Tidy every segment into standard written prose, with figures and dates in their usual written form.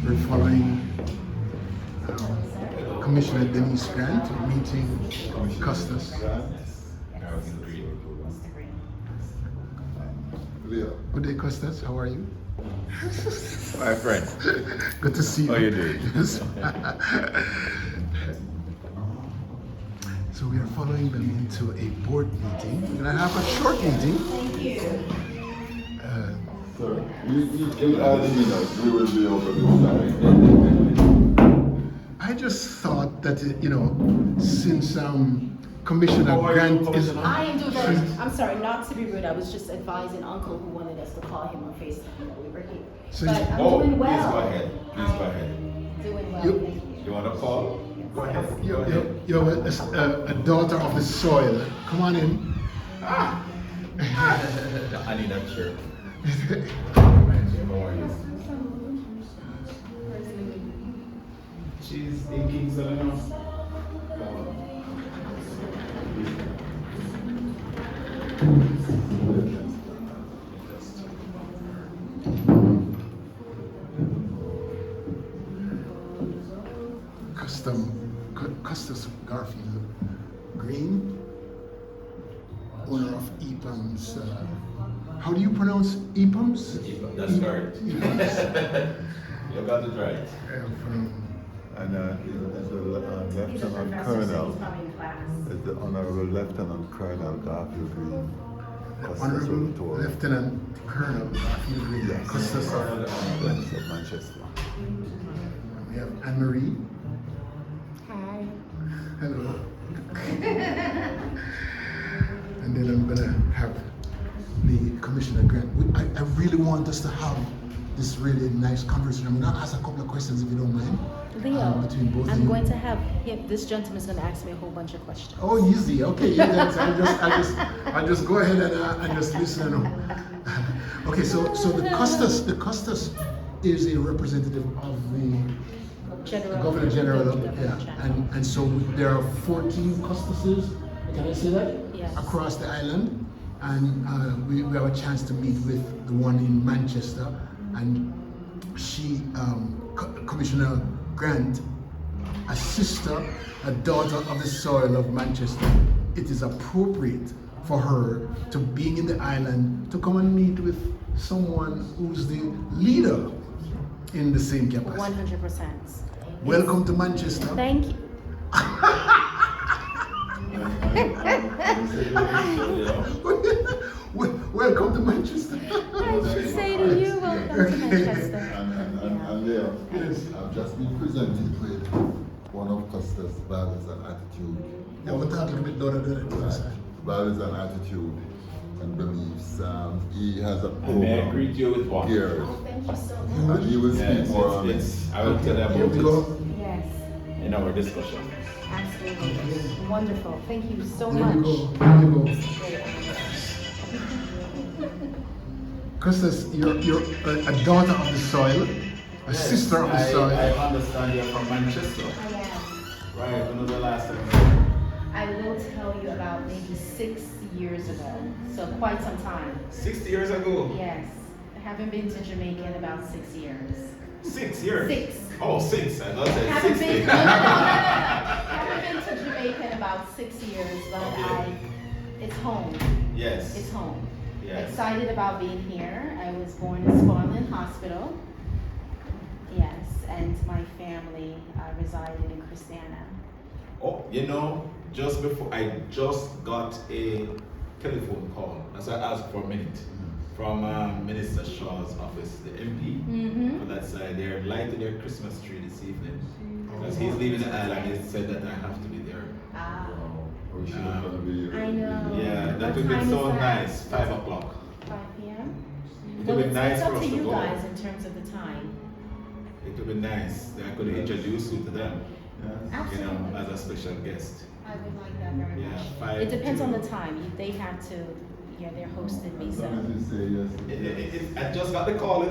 We're following Commissioner Denise Grant meeting Custos. Good day, Custos. How are you? My friend. Good to see you. How you doing? Yes. So we are following them into a board meeting. We're going to have a short meeting. Thank you. Sir, you add in minutes, we will be over this I just thought that, since Commissioner Grant is... I am doing very, I'm sorry, not to be rude, I was just advising Uncle who wanted us to call him on FaceTime while we were here. So But you- I'm Oh, doing please well. go ahead. Please go ahead. Doing well, You- thank you. You want to call? Go ahead. Go ahead. You're a daughter of the soil. Come on in. I need that shirt. How are you? She's in Kingston now. Custos Garfield Green, owner of EPAM's. How do you pronounce EPAM's? That's correct. You got it right. From And is the He's a Lieutenant professor, so Colonel, he's probably in class. is the Honorable Lieutenant Colonel Garfield Green. Custos Honorable Auditorium. Lieutenant Colonel Garfield Green, Yes. Custos Of Manchester. We have Anne-Marie. Hi. Hello. And then I'm gonna have the Commissioner Grant. I really want us to have this really nice conversation. I'm gonna ask a couple of questions if you don't mind. Leo, Between both of I'm you. going to have him, this gentleman's going to ask me a whole bunch of questions. Oh, easy. Okay, yeah, I'll just go ahead and just listen. Okay, so the Custos is a representative of the Governor General, and so there are 14 Custoses. Can I say that? Yes. Across the island, and we have a chance to meet with the one in Manchester, and she, Commissioner Grant, a sister, a daughter of the soil of Manchester. It is appropriate for her to being in the island to come and meet with someone who's the leader in the same capacity. 100%. Welcome to Manchester. Thank you. Welcome to Manchester. I should say to you, welcome to Manchester. And there, I've just been presented with one of Custos' values and attitude. Yeah, we'll talk a little bit louder than it. Values and attitude and beliefs. He has a And may I program greet you with one? here. Thank you so much. And he will speak Yes, more on it. I will tell you Here we about go. Yes, it in our discussion. absolutely. Wonderful. Thank you so Here much. we go. Here we go. Great honor. Custos, you're a daughter of the soil, a sister of the soil. I understand you're from Manchester. I am. Right, when was the last time? I will tell you about maybe 6 years ago, so quite some time. 60 years ago? Yes, I haven't been to Jamaica in about 6 years. 6 years? 6. Oh, 6. I thought you said Haven't 60. been, haven't been to Jamaica in about 6 years, but Okay. it's home. Yes. It's home. Yes. Excited about being here. I was born in Swanland Hospital. Yes, and my family resided in Christiana. Oh, just before I just got a telephone call, as I asked for a minute, from Minister Shaw's office, the MP Mm-hmm. for that side. They're lighting their Christmas tree this evening. Because he's leaving the island, he said that I have to be there. Ah, Or she was gonna be. I know. Yeah, that What would be time so is that? nice. 5 o'clock. 5 p.m. It Well, would be nice it's for up us to to you go. guys in terms of the time. It would be nice that I could introduce you to them, Absolutely. as a special guest. I would like that very Yeah, much. 5 It depends to- on the time. They have to, they're hosting me, As so. long as you say yes. I just got the call,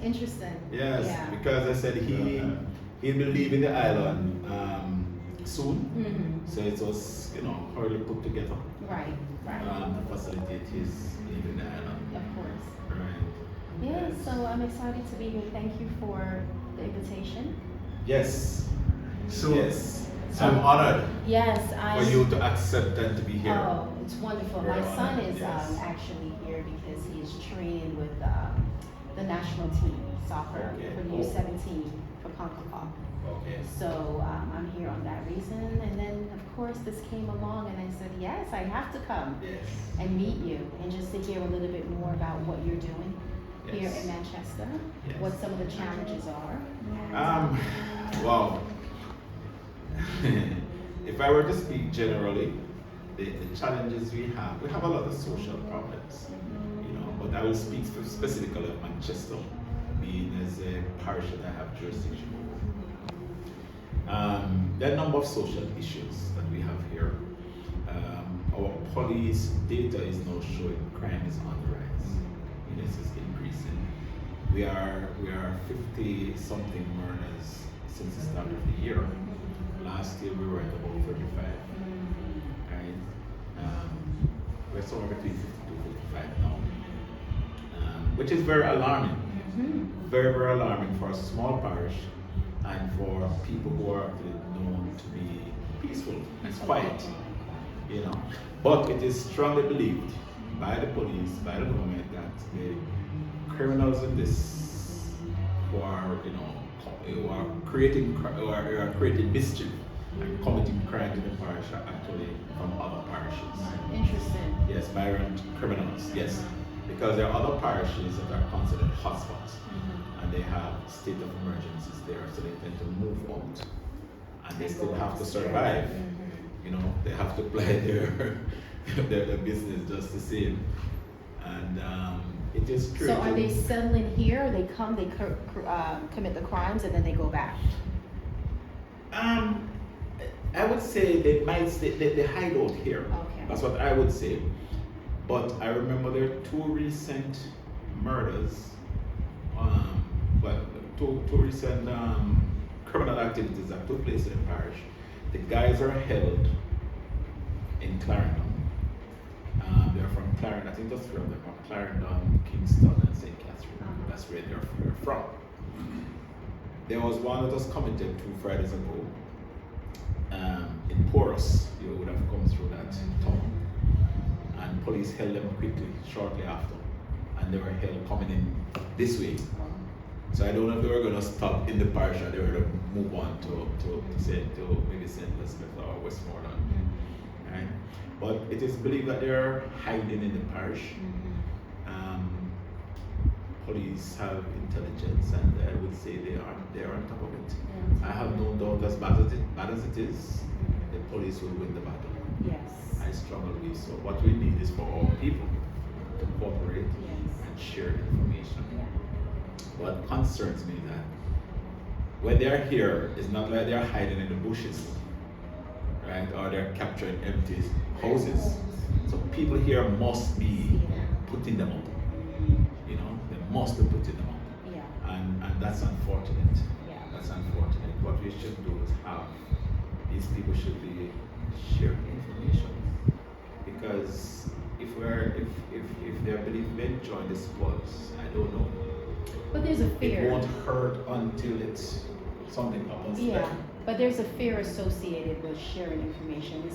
Interesting. Yes, Yeah. because I said he'll be leaving the island soon. Mm-hmm. So it was, already put together Right, right. to facilitate his leaving the island. Of course. Right. Yeah, so I'm excited to be here. Thank you for the invitation. Yes. So, Yes. I'm honored Yes, for you to accept and to be here. Oh, it's wonderful. Very My son honored, is yes. Actually here because he is training with the national team soccer Okay. for the U17 for CONCACAF. Okay. So I'm here on that reason. And then, of course, this came along and I said, yes, I have to come Yes. and meet you and just to hear a little bit more about what you're doing here Yes. in Manchester, Yes. what some of the challenges are. Wow. If I were to speak generally, the challenges we have a lot of social problems, but I will speak specifically of Manchester, being as a parish that I have jurisdiction over. There are a number of social issues that we have here. Our police data is now showing crime is on the rise. This is increasing. We are 50 something murders since the start of the year. Last year we were at about 35. Right? We're somewhere between 50 to 55 now, which is very alarming. Very, very alarming for a small parish and for people who are known to be peaceful and quiet. But it is strongly believed by the police, by the government, that the criminals in this who are creating mischief and committing crimes in the parish are actually from other parishes. Interesting. Yes, migrant criminals, yes. Because there are other parishes that are considered hotspots and they have state of emergencies there, so they tend to move out and they still have to survive. They have to play their business just the same. And it is true. So are they settling here? They come, they commit the crimes, and then they go back? I would say they might they hide out here. Okay. That's what I would say. But I remember there are two recent murders, two recent criminal activities that took place in the parish. The guys are held in Clarendon. They're from Clarendon, I think just three of them, from Clarendon, Kingston, and St. Catherine. That's where they're from. There was one that was committed 2 Fridays ago in Porus. You would have come through that town. And police held them quickly, shortly after. And they were held coming in this way. So I don't know if they were going to stop in the parish or they were going to move on to maybe St. Elizabeth or Westmoreland. Right? But it is believed that they are hiding in the parish. Police have intelligence, and I would say they are on top of it. I have no doubt, as bad as it is, the police will win the battle. Yes. I strongly believe so. What we need is for all people to cooperate and share information. What concerns me that when they're here, it's not like they're hiding in the bushes, right? Or they're capturing empty houses. So people here must be putting them up. They must be putting them up. Yeah. And that's unfortunate. Yeah. That's unfortunate. What we should do is have these people should be sharing information. Because if they believe they join the sports, I don't know. But there's a fear. It won't hurt until something happens. Yeah, but there's a fear associated with sharing information.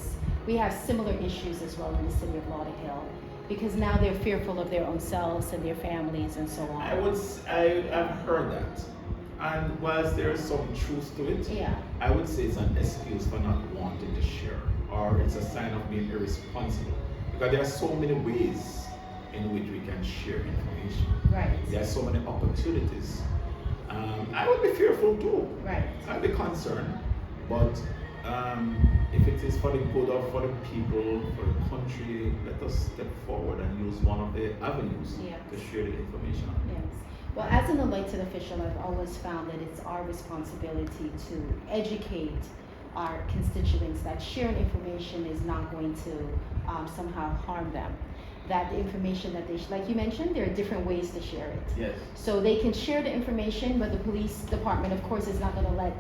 We have similar issues as well in the city of Lauderhill, because now they're fearful of their own selves and their families and so on. I've heard that. And whilst there is some truth to it, I would say it's an excuse for not wanting to share, or it's a sign of being irresponsible. Because there are so many ways in which we can share information. Right. There are so many opportunities. I would be fearful too. Right. I'd be concerned. But if it is for the good of for the people, for the country, let us step forward and use one of the avenues to share the information. Yes. Well, as an elected official, I've always found that it's our responsibility to educate our constituents that sharing information is not going to somehow harm them. That the information that like you mentioned, there are different ways to share it. Yes. So they can share the information, but the police department, of course, is not going to let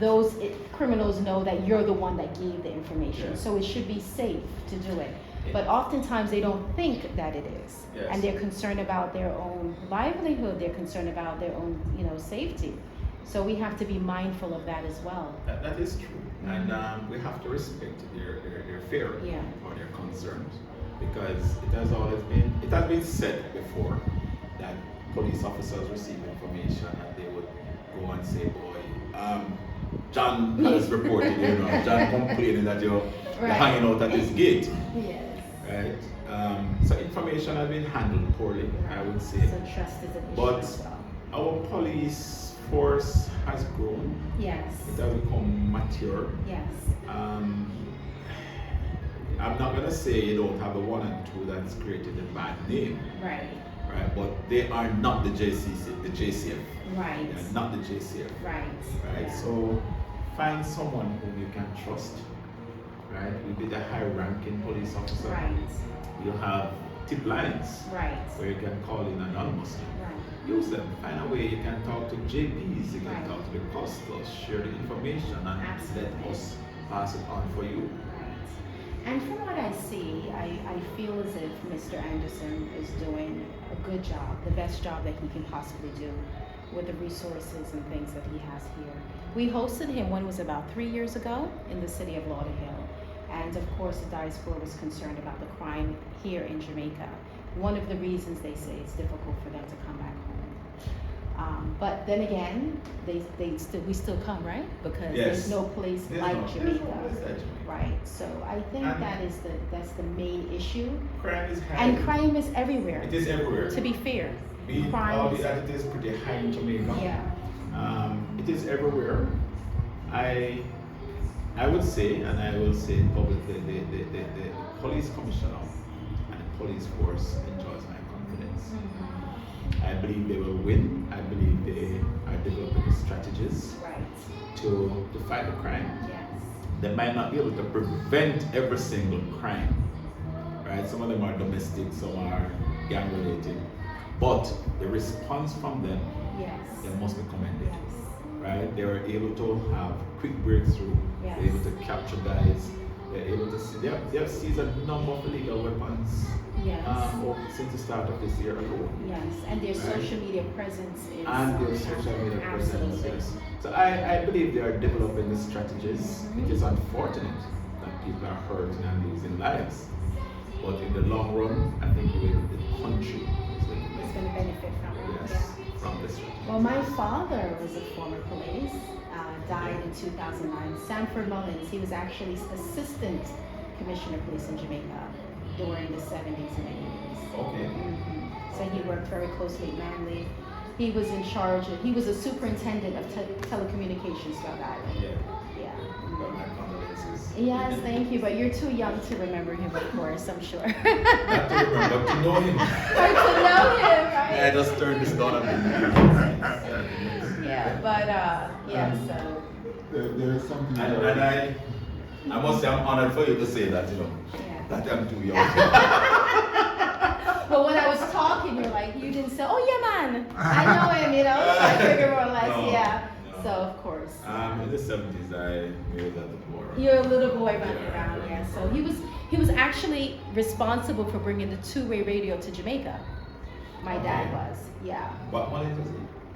those criminals know that you're the one that gave the information. Yes. So it should be safe to do it. But oftentimes they don't think that it is. Yes. And they're concerned about their own livelihood, they're concerned about their own, safety. So we have to be mindful of that as well. That is true, and we have to respect their fear Yeah. or their concerns, because it has been said before that police officers receive information and they would go and say, boy, John has reported, John complaining that you're hanging out at his gate, Yes. right? So information has been handled poorly, I would say. So trust is an issue But as well. our police force has grown. Yes. It has become mature. Yes. I'm not gonna say you don't have a one and two that's created a bad name, Right. right? But they are not the JCF. Right. They are not the JCF, Right. right? Yeah. So find someone whom you can trust, right? You'll be the high-ranking police officer. Right. You'll have tip lines Right. where you can call in anonymously. Right. Use them. Find a way you can talk to JPs, you can Right. talk to the Custos, share the information, and Absolutely. let us pass it on for you. Right. And from what I see, I feel as if Mr. Anderson is doing a good job, the best job that he can possibly do with the resources and things that he has here. We hosted him when it was about 3 years ago in the city of Lauderhill. And of course, the diaspora was concerned about the crime here in Jamaica. One of the reasons they say it's difficult for them to come back home. But then again, we still come, right? Because Yes. there's no place There's like no place Jamaica. like Jamaica. Right. So I think And- that's the main issue. Crime is high. And crime is everywhere. It is everywhere. To be fair. Be it crime all is- that it is pretty high in Jamaica. Yeah. It is everywhere. I would say, and I will say it publicly, the police commissioner and the police force enjoys my confidence. Mm-hmm. I believe they will win. I believe they are developing the strategies Right. to fight the crime. Yes. They might not be able to prevent every single crime, right? Some of them are domestic, some are gang related, but the response from them, Yes. they must be commended, Yes. right? They are able to have quick breakthrough. Yes. They're able to capture guys. They're able to see. They have seized a number of illegal weapons Yes. since the start of this year alone. Yes. And their Right. social media presence is And their social media presence, absolutely. yes. So I believe they are developing the strategies. Mhm. It is unfortunate that people are hurting and losing lives. But in the long run, I think the country is going It's to going to benefit from it. yes, from this strategy. Well, my father was a former police, died in 2009. Sanford Mullins, he was actually Assistant Commissioner of Police in Jamaica during the 70s and 80s. Okay. So he worked very closely at Manly. He was in charge, he was a superintendent of telecommunications throughout the island. Yeah. Yeah. But my condolences. Yes, thank you, but you're too young to remember him, of course, I'm sure. Not to remember, but to know him. Or to know him, right? I just turned this down a Yeah, but, yeah, so. There is something And I must say I'm honored for you to say that, Yeah. that I'm too young. But when I was talking, you're like, you didn't say, oh yeah, man, I know him, so I figured more or less, No, yeah. no. So of course, In the 70s, I made that before. you're a little boy running Yeah, around, right. yeah. So he was actually responsible for bringing the two-way radio to Jamaica. My dad Okay. was, yeah. What one is it?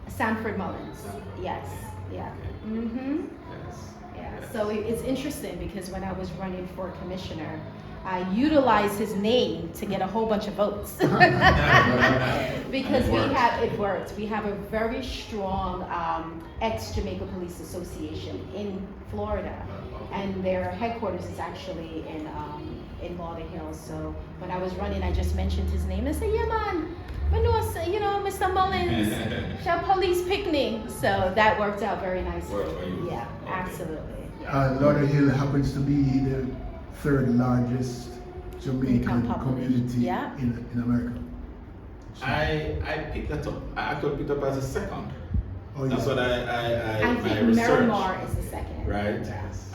Sanford Mullins, Sanford. yes, yeah. Okay. Mm-hmm. Yes. Yeah, Yes. so it's interesting because when I was running for commissioner, I utilized his name to get a whole bunch of votes. Because And it worked. it worked. We have a very strong ex-Jamaica Police Association in Florida, and their headquarters is actually in Lauderhill. So when I was running, I just mentioned his name and said, "Yeah, man, I know, Mr. Mullins, shall police picnic." So that worked out very nicely. Worked for you. Yeah, Okay. absolutely. Yeah. Lauderhill happens to be the third largest Jamaican Income community yeah. in America. I picked that up. I actually picked up as a second. Oh, That's yeah. what I my think research. Miramar is the second. Right. Yes.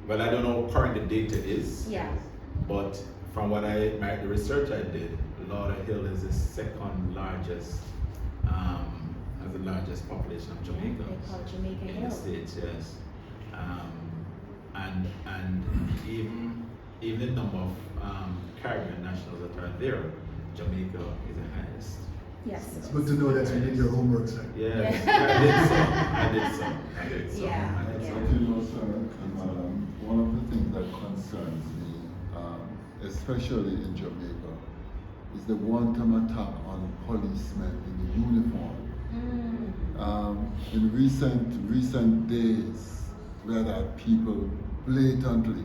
But I don't know what current the data is. Yeah. But from what the research I did, Lauderhill is the second largest, has the largest population of Jamaicans. They call it Jamaica in Hill. the States, yes. And even the number of Caribbean nationals that are there, Jamaica is the highest. Yes. It's good to know that you did your homework, sir. Yes, Yeah. I did so. Yeah. But you know, sir, one of the things that concerns me, especially in Jamaica, is the wanton attack on policemen in uniform. In recent days, where that people blatantly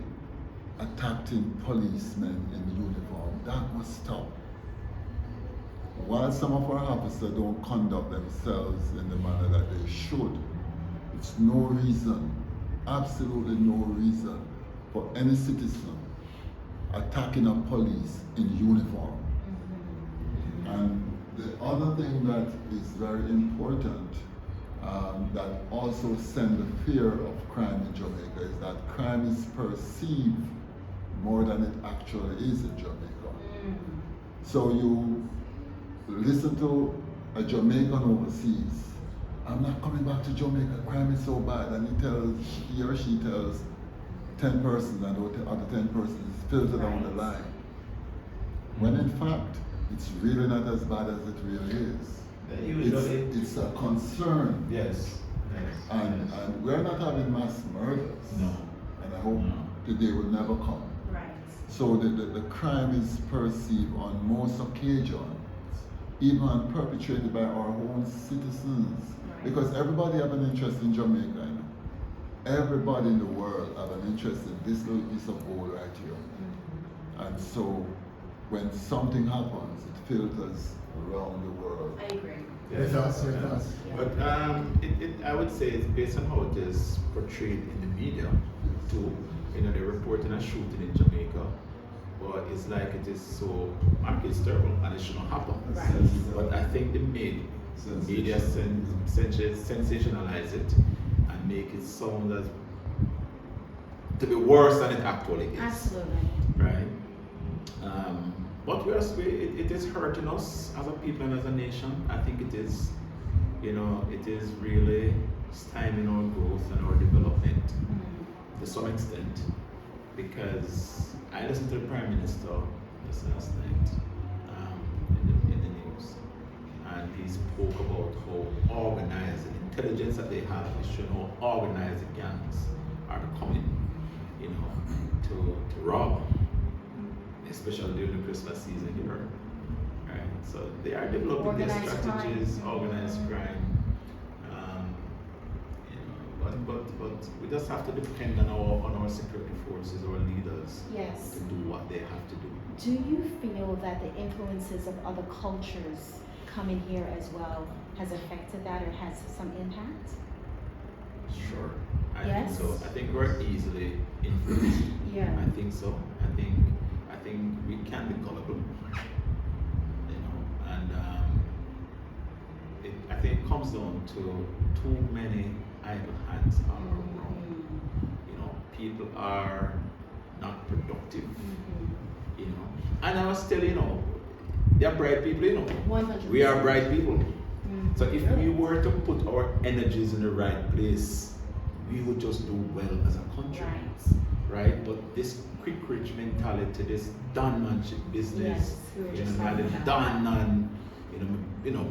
attacking policemen in uniform, that must stop. While some of our officers don't conduct themselves in the manner that they should, it's no reason, absolutely no reason, for any citizen attacking a police in uniform. And the other thing that is very important, that also sends the fear of crime in Jamaica, is that crime is perceived more than it actually is in Jamaica. So you listen to a Jamaican overseas, I'm not coming back to Jamaica, crime is so bad, and he or she tells 10 persons, and the other 10 persons is filtered down the line. When in fact, it's really not as bad as it really is. It's a concern. Yes. And we're not having mass murders. No. And I hope the day will never come. Right. So the crime is perceived on most occasions, even perpetrated by our own citizens. Right. Because everybody have an interest in Jamaica. You know? Everybody in the world have an interest in this little piece of gold right here. And so when something happens, it filters around the world. I agree. Yes, yes. But I would say it's based on how it is portrayed in the media too. You know, they're reporting a shooting in Jamaica, but it's like it is so, it's terrible and it shouldn't happen. Right. But I think the media sensationalize it and make it sound as to be worse than it actually is. Absolutely. Right? But it is hurting us as a people and as a nation. I think it is, it is really stymieing our growth and our development to some extent. Because I listened to the Prime Minister just last night in the news, and he spoke about how organized the intelligence that they have is showing how organized the gangs are becoming, to rob. Especially during the Christmas season here, right? So they are developing their strategies, organized crime. But we just have to depend on our security forces, our leaders, Yes. to do what they have to do. Do you feel that the influences of other cultures coming here as well has affected that or has some impact? Sure, I Yes? think so. I think we're easily influenced. Yeah. I think so. I think we can be gullible, and I think it comes down to too many idle hands are around. People are not productive. And I was telling they're bright people. 100%. We are bright people. So if we were to put our energies in the right place, we would just do well as a country. Right? But this quick rich mentality, this donemanship business, done and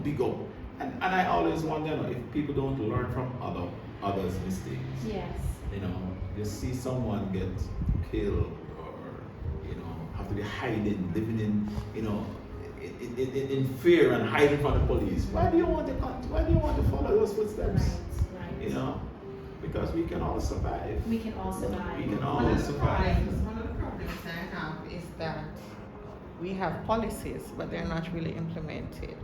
big up. And I always wonder if people don't learn from others' mistakes. Yes. You see someone get killed or have to be hiding, living in fear and hiding from the police. Why do you want to follow those footsteps? Right. Because we can all survive. We can all survive. We can all One of the survive. problems I have is that we have policies, but they're not really implemented.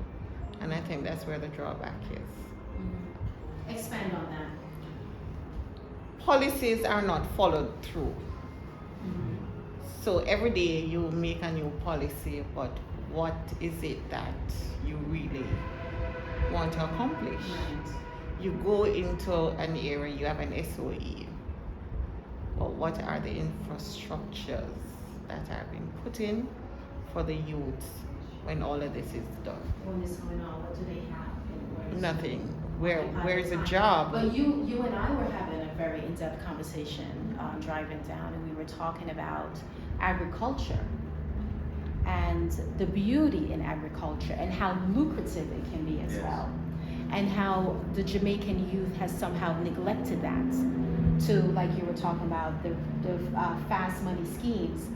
And I think that's where the drawback is. Expand on that. Policies are not followed through. So every day you make a new policy, but what is it that you really want to accomplish? You go into an area, you have an SOE, but what are the infrastructures that are being put in for the youth when all of this is done? When this is going on, what do they have? Nothing. Where is a job? But you and I were having a very in-depth conversation driving down, and we were talking about agriculture. and the beauty in agriculture and how lucrative it can be as Yes. well, and how the Jamaican youth has somehow neglected that to, like you were talking about, the fast money schemes.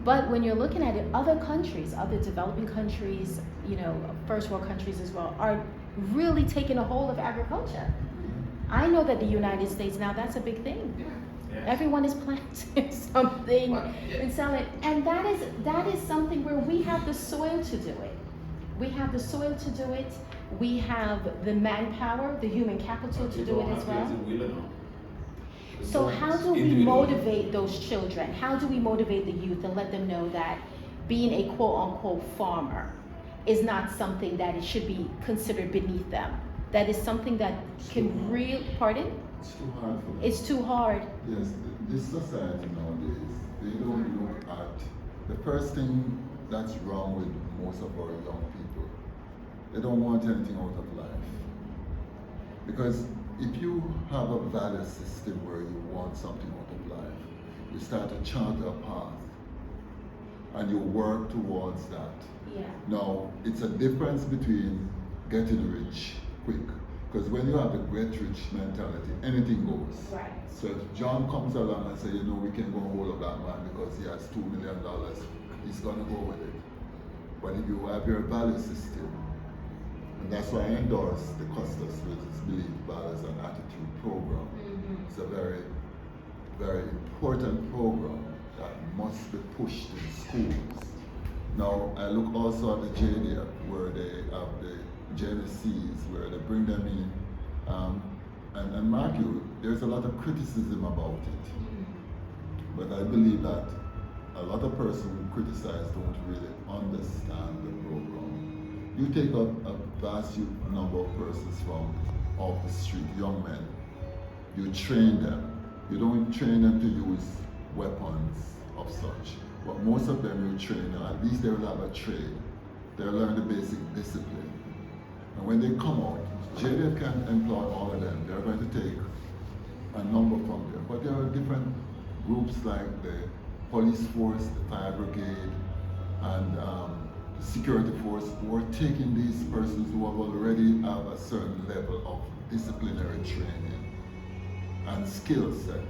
But when you're looking at it, other countries, other developing countries, you know, first world countries as well, are really taking a hold of agriculture. I know that the United States now, that's a big thing. Yes. Everyone is planting something Well, yeah. and selling, and that is something where we have the soil to do it. We have the soil to do it. We have the manpower, the human capital to do it as well. So how do we motivate those children? How do we motivate the youth and let them know that being a quote unquote farmer is not something that it should be considered beneath them? That is something that can pardon? It's too hard for them. It's too hard. Yes, this society nowadays, they don't look at the first thing that's wrong with most of our young people. They don't want anything out of life. Because if you have a value system where you want something out of life, you start to chart a path and you work towards that. Yeah. Now, it's a difference between getting rich quick, because when you have the get rich mentality, anything goes. Right. So if John comes along and say, you know, we can go hold of that man because he has $2 million, he's gonna go with it. But if you have your value system, and that's why I endorse the Custos, which is Belief, Values and Attitude program. Mm-hmm. It's a very, very important program that must be pushed in schools. Now, I look also at the JDF, where they have the Genesis, where they bring them in. And mark you, there's a lot of criticism about it. But I believe that a lot of persons who criticize don't really understand the program. You take a vast number of persons from off the street, young men. You train them. You don't train them to use weapons of such. But most of them you train them, at least they will have a trade. They'll learn the basic discipline. And when they come out, JDF can employ all of them. They're going to take a number from there. But there are different groups like the police force, the fire brigade, and the security force who are taking these persons who have already have a certain level of disciplinary training and skill set.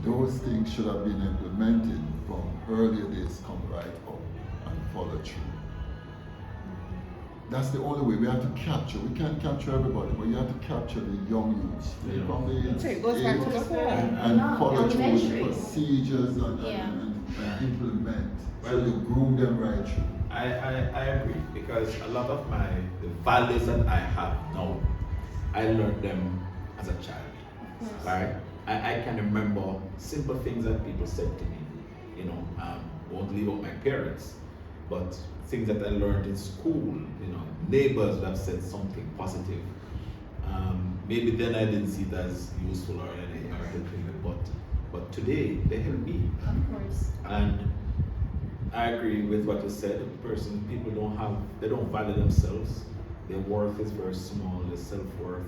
Those things should have been implemented from earlier days, come right up and follow through. That's the only way. We have to capture. We can't capture everybody, but you have to capture the young youths from the age So it goes back to the home. and follow through with Elementary. procedures and implement. So you groom them right through. I agree, because a lot of the values that I have now, I learned them as a child. Right? I can remember simple things that people said to me. You know, won't leave out my parents, but things that I learned in school. You know, neighbors that have said something positive. Maybe then I didn't see it as useful or anything, but today they help me. Of course. And I agree with what you said. People don't value themselves. Their worth is very small, their self-worth.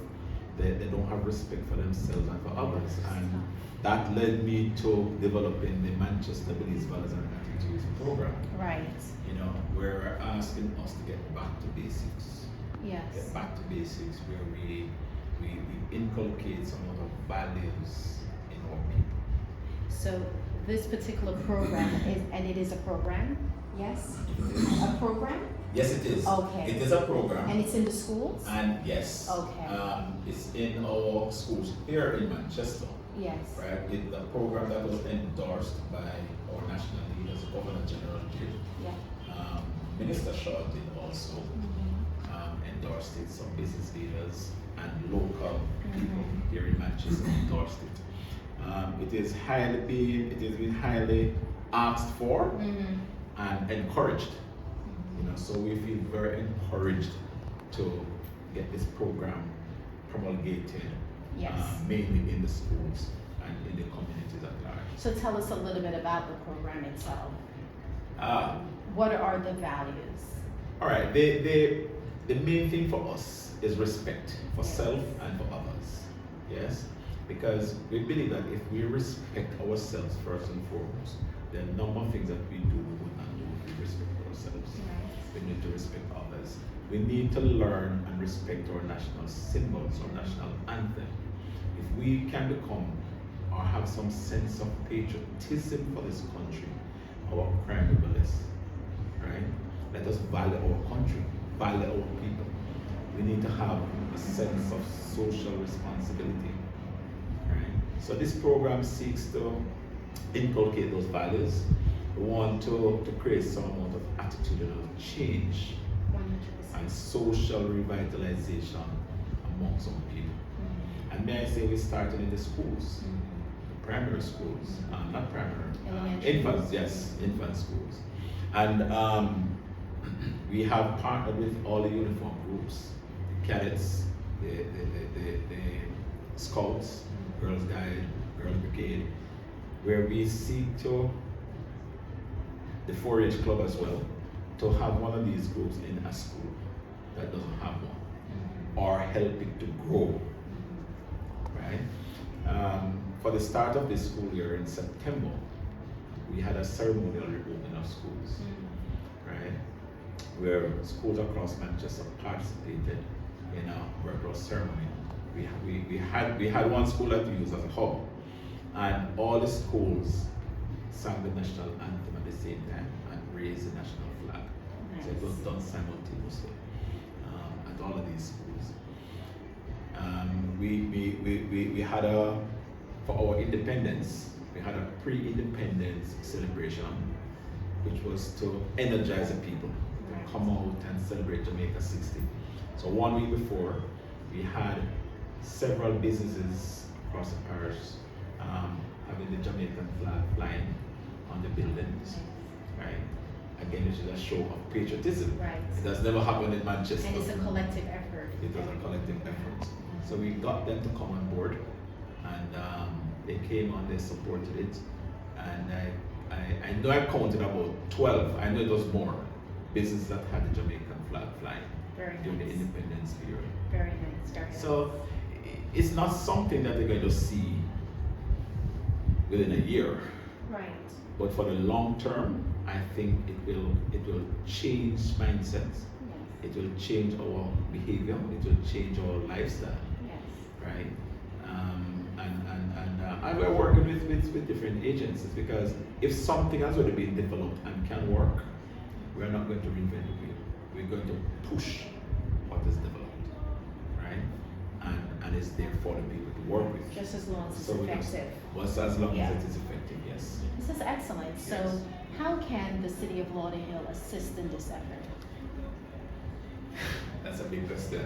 They don't have respect for themselves and for others. And that led me to developing the Manchester Beliefs, Values and Attitudes program. Right. You know, where we're asking us to get back to basics. Yes. Get back to basics, where we inculcate some of the values in our people. So this particular program is, and it is a program, yes? A program? Yes, it is. Okay. It is a program. And it's in the schools? And yes, Okay. it's in our schools here in Manchester, Yes. right? It's a program that was endorsed by our national leaders, Governor General did. Yeah. Minister Shaw did also endorsed it. Some business leaders and local people here in Manchester endorsed it. It is been highly asked for and encouraged. You know, so we feel very encouraged to get this program promulgated, Yes. mainly in the schools and in the communities at large. So tell us a little bit about the program itself. What are the values? All right, the main thing for us is respect for self and for others. Yes, because we believe that if we respect ourselves first and foremost, there are a number of things that we do we would not do if we respect ourselves. ourselves. Right. We need to respect others. We need to learn and respect our national symbols, our national anthem. If we can become or have some sense of patriotism for this country, our crime will be less. Right? Let us value our country, value our people. We need to have a sense of social responsibility. Right? So this program seeks to inculcate those values. We want to create some amount of attitudinal change 100%. and social revitalization among some people. And may I say we started in the schools, the primary schools, not primary, Elementary. infants, yes, infant schools. And we have partnered with all the uniform groups, the cadets, the scouts, Girls Guide, Girls Brigade, where we seek to, the 4-H club as well, to have one of these groups in a school that doesn't have one, or help it to grow, right? For the start of this school year in September, we had a ceremonial reopening of schools, right? Where schools across Manchester participated in a virtual ceremony. We had one school that we used as a hub, and all the schools sang the national anthem at the same time and raised the national flag. So it was done simultaneously at all of these schools. We had for our independence, we had a pre-independence celebration, which was to energize the people to come out and celebrate Jamaica 60. So 1 week before, we had several businesses across the parish having the Jamaican flag flying on the buildings, right? Again, which is a show of patriotism. Right. It has never happened in Manchester. And it's a collective effort. It was a collective effort. So we got them to come on board, and they came on, they supported it, and I know I counted about 12, I know it was more, businesses that had the Jamaican flag flying Very during nice. the independence period. Very nice. Very nice. So it's not something that they're going to see within a year, Right. but for the long term, I think it will change mindsets. Yes. It will change our behavior. It will change our lifestyle, Yes. right? And we're working with different agencies, because if something has already been developed and can work, we're not going to reinvent the wheel. We're going to push what is developed, right? And it's there for the people to work with. Just as long as it's So we just- effective. Well, as long Yeah. as it is effective, yes. This is excellent. So, Yes. how can the city of Lauderhill assist in this effort? That's a big question.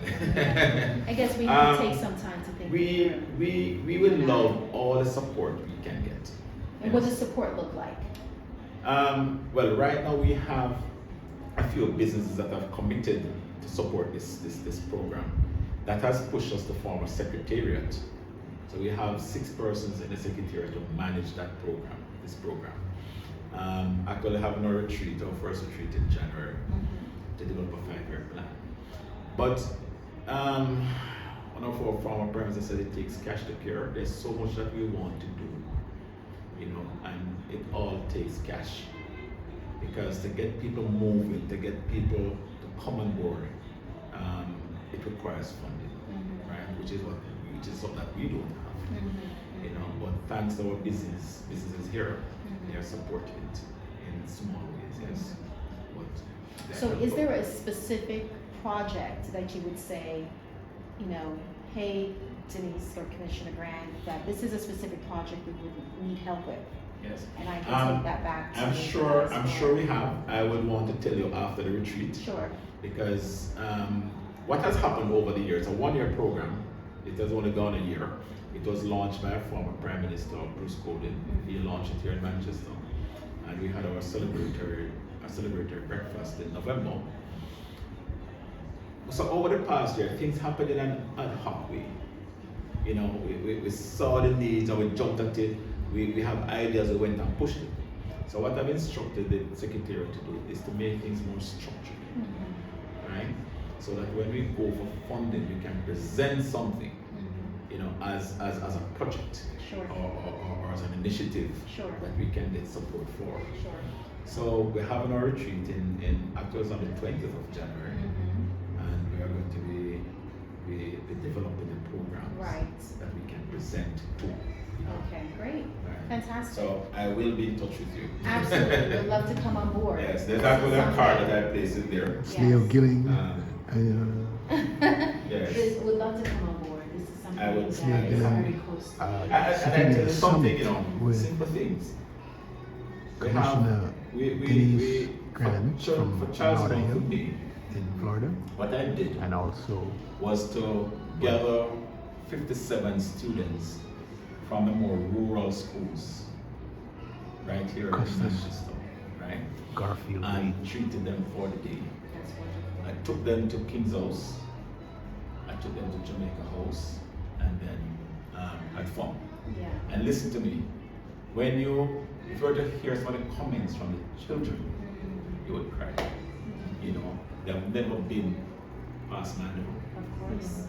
I guess we have to Um, take some time to think. we would love all the support we can get. And what Yes. does support look like? Well, right now we have a few businesses that have committed to support this program. That has pushed us to form a secretariat. So we have 6 persons in the secretariat to manage that program, this program. Actually having a retreat, our first retreat in January, to develop a 5-year plan. But one of our former premises said it takes cash to care. There's so much that we want to do, and it all takes cash. Because to get people moving, to get people to come on board, it requires funding, right? Which is something that we don't have, But thanks to our businesses here, they are supporting it in small ways, yes. But So, is there a specific project that you would say, hey, Denise or Commissioner Grant, that this is a specific project we would need help with, Yes. and I can take that back to I'm you sure. guys I'm or- sure we have. I would want to tell you after the retreat, Sure. because what has happened over the years, a 1-year program. It has only gone a year. It was launched by our former Prime Minister, Bruce Golden. He launched it here in Manchester, and we had our celebratory breakfast in November. So over the past year, things happened in an ad hoc way. We saw the needs and we jumped at it. We have ideas, we went and pushed it. So what I've instructed the Secretariat to do is to make things more structured, right? So that when we go for funding, we can present something, as a project Sure. or as an initiative Sure. that we can get support for. Sure. So we're having our retreat in actually on the 20th of January, and we are going to be developing the programs Right. that we can present to. Okay, great. Right. Fantastic. So I will be in touch with you. Absolutely. We'd love to come on board. Yes, there's actually a card that I placed in there. Snail Gilling. Yes. We'd love to come on board. This is something I would that say is that. very close to And I sitting tell in you a something, you summit know, with simple things. Commissioner Denise we Grant from for Charles Lauderhill County, in Florida, what I did and also was to gather 57 students from the more rural schools right here in Custos. Manchester, right? Garfield. And treated them for the day. That's wonderful. I took them to King's House, I took them to Jamaica House, and then had fun. Yeah. And listen to me, if you were to hear some of the comments from the children, you would cry. You know, they have never been past manual. Of course.